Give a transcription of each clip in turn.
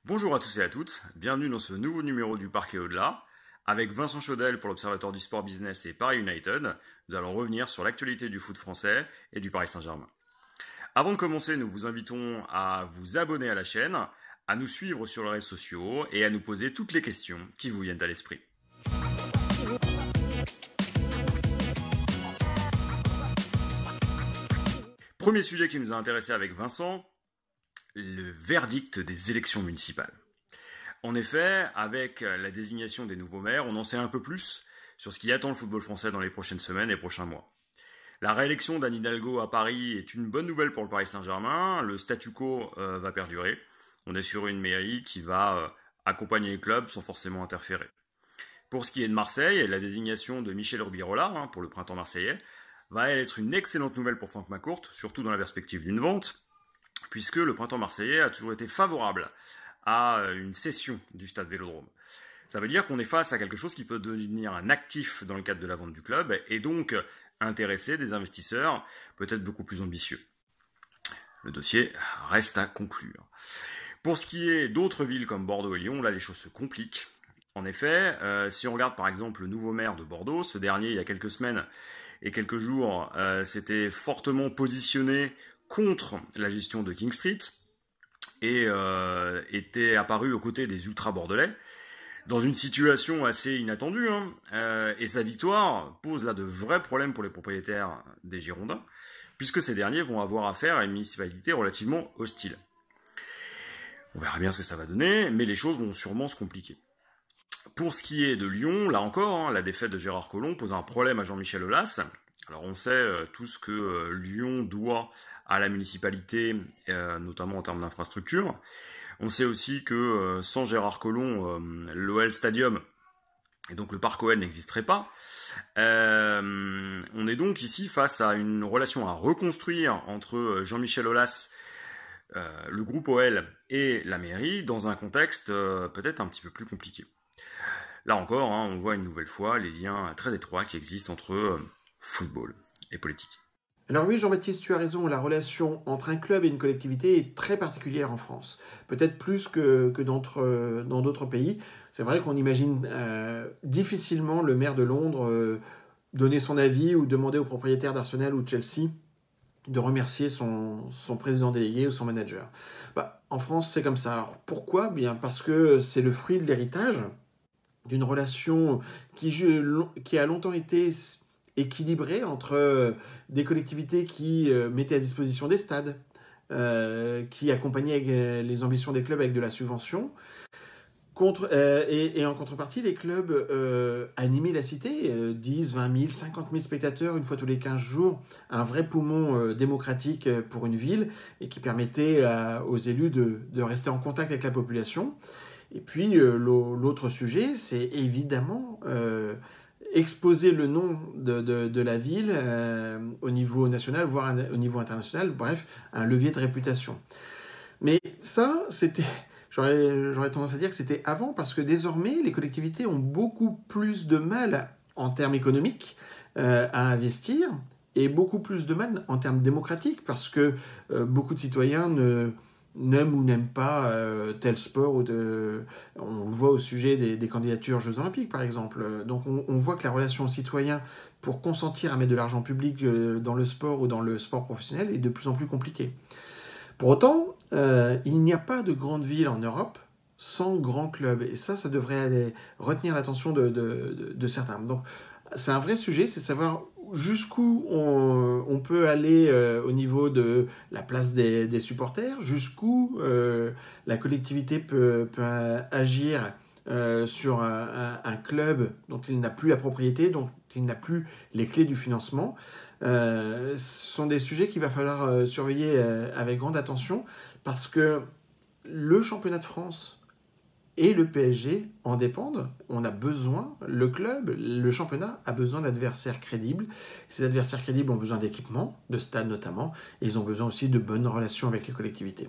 Bonjour à tous et à toutes, bienvenue dans ce nouveau numéro du Parc et au-delà. Avec Vincent Chaudel pour l'Observatoire du Sport Business et Paris United, nous allons revenir sur l'actualité du foot français et du Paris Saint-Germain. Avant de commencer, nous vous invitons à vous abonner à la chaîne, à nous suivre sur les réseaux sociaux et à nous poser toutes les questions qui vous viennent à l'esprit. Premier sujet qui nous a intéressé avec Vincent, le verdict des élections municipales. En effet, avec la désignation des nouveaux maires, on en sait un peu plus sur ce qui attend le football français dans les prochaines semaines et prochains mois. La réélection d'Anne Hidalgo à Paris est une bonne nouvelle pour le Paris Saint-Germain. Le statu quo va perdurer. On est sur une mairie qui va accompagner les clubs sans forcément interférer. Pour ce qui est de Marseille, la désignation de Michel Rubirola pour le printemps marseillais va être une excellente nouvelle pour Franck McCourt, surtout dans la perspective d'une vente, puisque le printemps marseillais a toujours été favorable à une cession du stade Vélodrome. Ça veut dire qu'on est face à quelque chose qui peut devenir un actif dans le cadre de la vente du club et donc intéresser des investisseurs peut-être beaucoup plus ambitieux. Le dossier reste à conclure. Pour ce qui est d'autres villes comme Bordeaux et Lyon, là les choses se compliquent. En effet, si on regarde par exemple le nouveau maire de Bordeaux, ce dernier il y a quelques semaines et quelques jours s'était fortement positionné contre la gestion de King Street et était apparu aux côtés des ultra-bordelais dans une situation assez inattendue. Et sa victoire pose là de vrais problèmes pour les propriétaires des Girondins, puisque ces derniers vont avoir affaire à une municipalité relativement hostile. On verra bien ce que ça va donner, mais les choses vont sûrement se compliquer. Pour ce qui est de Lyon, là encore, la défaite de Gérard Collomb pose un problème à Jean-Michel Aulas. Alors on sait tout ce que Lyon doit à la municipalité, notamment en termes d'infrastructure. On sait aussi que sans Gérard Collomb, l'OL Stadium, et donc le Parc OL n'existerait pas. On est donc ici face à une relation à reconstruire entre Jean-Michel Aulas, le groupe OL et la mairie, dans un contexte peut-être un petit peu plus compliqué. Là encore, on voit une nouvelle fois les liens très étroits qui existent entre football et politique. Alors oui, Jean-Baptiste, tu as raison, la relation entre un club et une collectivité est très particulière en France. Peut-être plus que dans d'autres pays. C'est vrai qu'on imagine difficilement le maire de Londres donner son avis ou demander au propriétaire d'Arsenal ou de Chelsea de remercier son président délégué ou son manager. En France, c'est comme ça. Alors pourquoi ? Bien parce que c'est le fruit de l'héritage d'une relation qui a longtemps été équilibrée entre des collectivités qui mettaient à disposition des stades, qui accompagnaient les ambitions des clubs avec de la subvention, et en contrepartie, les clubs animaient la cité, 10, 20 000, 50 000 spectateurs une fois tous les 15 jours, un vrai poumon démocratique pour une ville, et qui permettait aux élus de rester en contact avec la population. Et puis, l'autre sujet, c'est évidemment exposer le nom de la ville au niveau national, voire au niveau international, bref, un levier de réputation. Mais ça, j'aurais tendance à dire que c'était avant, parce que désormais, les collectivités ont beaucoup plus de mal en termes économiques à investir, et beaucoup plus de mal en termes démocratiques, parce que beaucoup de citoyens n'aiment ou n'aiment pas tel sport. On le voit au sujet des candidatures Jeux Olympiques, par exemple. Donc on voit que la relation aux citoyens pour consentir à mettre de l'argent public dans le sport ou dans le sport professionnel est de plus en plus compliquée. Pour autant, il n'y a pas de grande ville en Europe sans grand club. Et ça devrait retenir l'attention de certains. Donc c'est un vrai sujet, c'est savoir jusqu'où on peut aller au niveau de la place des supporters, jusqu'où la collectivité peut agir sur un club dont il n'a plus la propriété, dont il n'a plus les clés du financement. Ce sont des sujets qu'il va falloir surveiller avec grande attention, parce que le championnat de France et le PSG en dépendent. On a besoin, le club, le championnat a besoin d'adversaires crédibles. Ces adversaires crédibles ont besoin d'équipements, de stades notamment, et ils ont besoin aussi de bonnes relations avec les collectivités.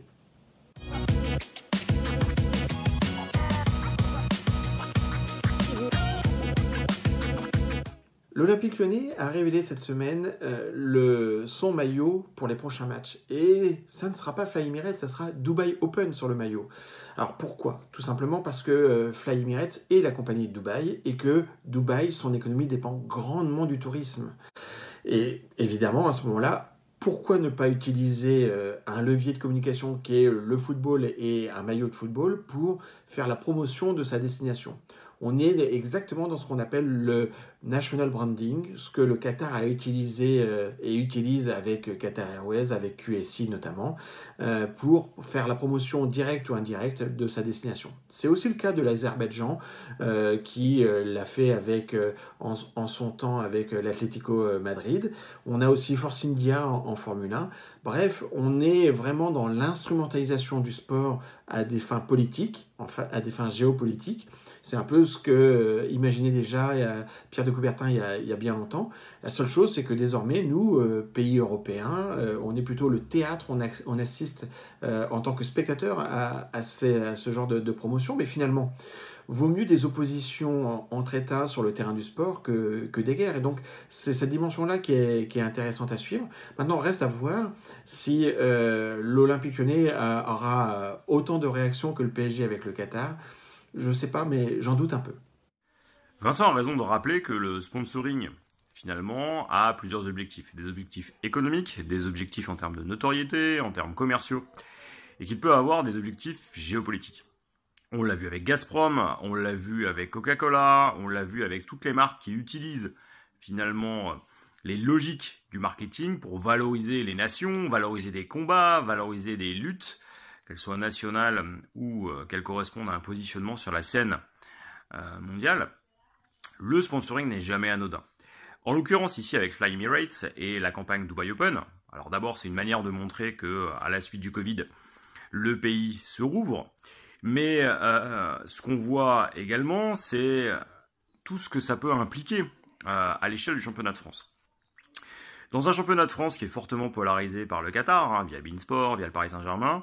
L'Olympique Lyonnais a révélé cette semaine son maillot pour les prochains matchs. Et ça ne sera pas Fly Emirates, ça sera Dubai Open sur le maillot. Alors pourquoi? Tout simplement parce que Fly Emirates est la compagnie de Dubaï et que Dubaï, son économie dépend grandement du tourisme. Et évidemment, à ce moment-là, pourquoi ne pas utiliser un levier de communication qui est le football et un maillot de football pour faire la promotion de sa destination? On est exactement dans ce qu'on appelle le national branding, ce que le Qatar a utilisé et utilise avec Qatar Airways, avec QSI notamment, pour faire la promotion directe ou indirecte de sa destination. C'est aussi le cas de l'Azerbaïdjan qui l'a fait en son temps avec l'Atlético Madrid. On a aussi Force India en Formule 1. Bref, on est vraiment dans l'instrumentalisation du sport à des fins politiques, enfin à des fins géopolitiques. C'est un peu ce que imaginait déjà Pierre de Coubertin il y a bien longtemps. La seule chose, c'est que désormais, nous, pays européens, on est plutôt le théâtre, on assiste en tant que spectateur à ce genre de promotion, mais finalement, vaut mieux des oppositions entre États sur le terrain du sport que des guerres. Et donc, c'est cette dimension-là qui est intéressante à suivre. Maintenant, reste à voir si l'Olympique Lyonnais aura autant de réactions que le PSG avec le Qatar. Je ne sais pas, mais j'en doute un peu. Vincent a raison de rappeler que le sponsoring, finalement, a plusieurs objectifs. Des objectifs économiques, des objectifs en termes de notoriété, en termes commerciaux, et qu'il peut avoir des objectifs géopolitiques. On l'a vu avec Gazprom, on l'a vu avec Coca-Cola, on l'a vu avec toutes les marques qui utilisent finalement les logiques du marketing pour valoriser les nations, valoriser des combats, valoriser des luttes, qu'elles soient nationales ou qu'elles correspondent à un positionnement sur la scène mondiale. Le sponsoring n'est jamais anodin. En l'occurrence ici avec Fly Emirates et la campagne Dubai Open, alors d'abord c'est une manière de montrer que à la suite du Covid, le pays se rouvre, mais ce qu'on voit également c'est tout ce que ça peut impliquer à l'échelle du championnat de France. Dans un championnat de France qui est fortement polarisé par le Qatar, via Beansport, via le Paris Saint-Germain,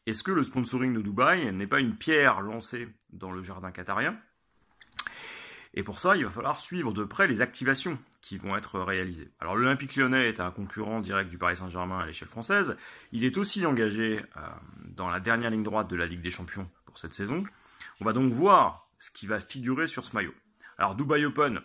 est-ce que le sponsoring de Dubaï n'est pas une pierre lancée dans le jardin qatarien? Et pour ça, il va falloir suivre de près les activations qui vont être réalisées. Alors l'Olympique Lyonnais est un concurrent direct du Paris Saint-Germain à l'échelle française. Il est aussi engagé dans la dernière ligne droite de la Ligue des Champions pour cette saison. On va donc voir ce qui va figurer sur ce maillot. Alors Dubai Open,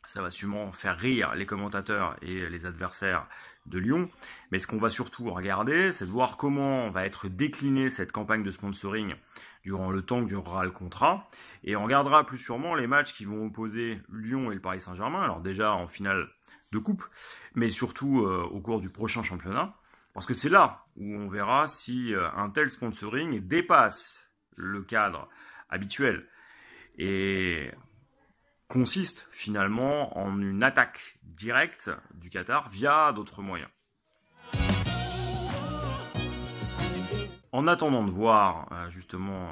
ça va sûrement faire rire les commentateurs et les adversaires de Lyon. Mais ce qu'on va surtout regarder, c'est de voir comment va être déclinée cette campagne de sponsoring durant le temps que durera le contrat. Et on regardera plus sûrement les matchs qui vont opposer Lyon et le Paris Saint-Germain. Alors déjà en finale de coupe, mais surtout au cours du prochain championnat. Parce que c'est là où on verra si un tel sponsoring dépasse le cadre habituel. Et consiste finalement en une attaque directe du Qatar via d'autres moyens. En attendant de voir justement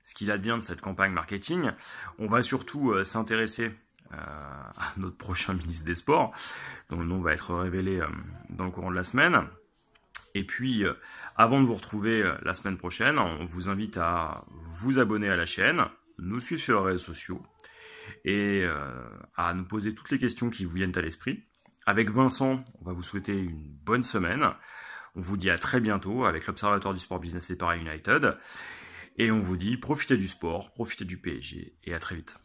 ce qu'il advient de cette campagne marketing, on va surtout s'intéresser à notre prochain ministre des Sports, dont le nom va être révélé dans le courant de la semaine. Et puis, avant de vous retrouver la semaine prochaine, on vous invite à vous abonner à la chaîne, nous suivre sur les réseaux sociaux, et à nous poser toutes les questions qui vous viennent à l'esprit. Avec Vincent, on va vous souhaiter une bonne semaine. On vous dit à très bientôt avec l'Observatoire du Sport Business et Paris United. Et on vous dit profitez du sport, profitez du PSG et à très vite.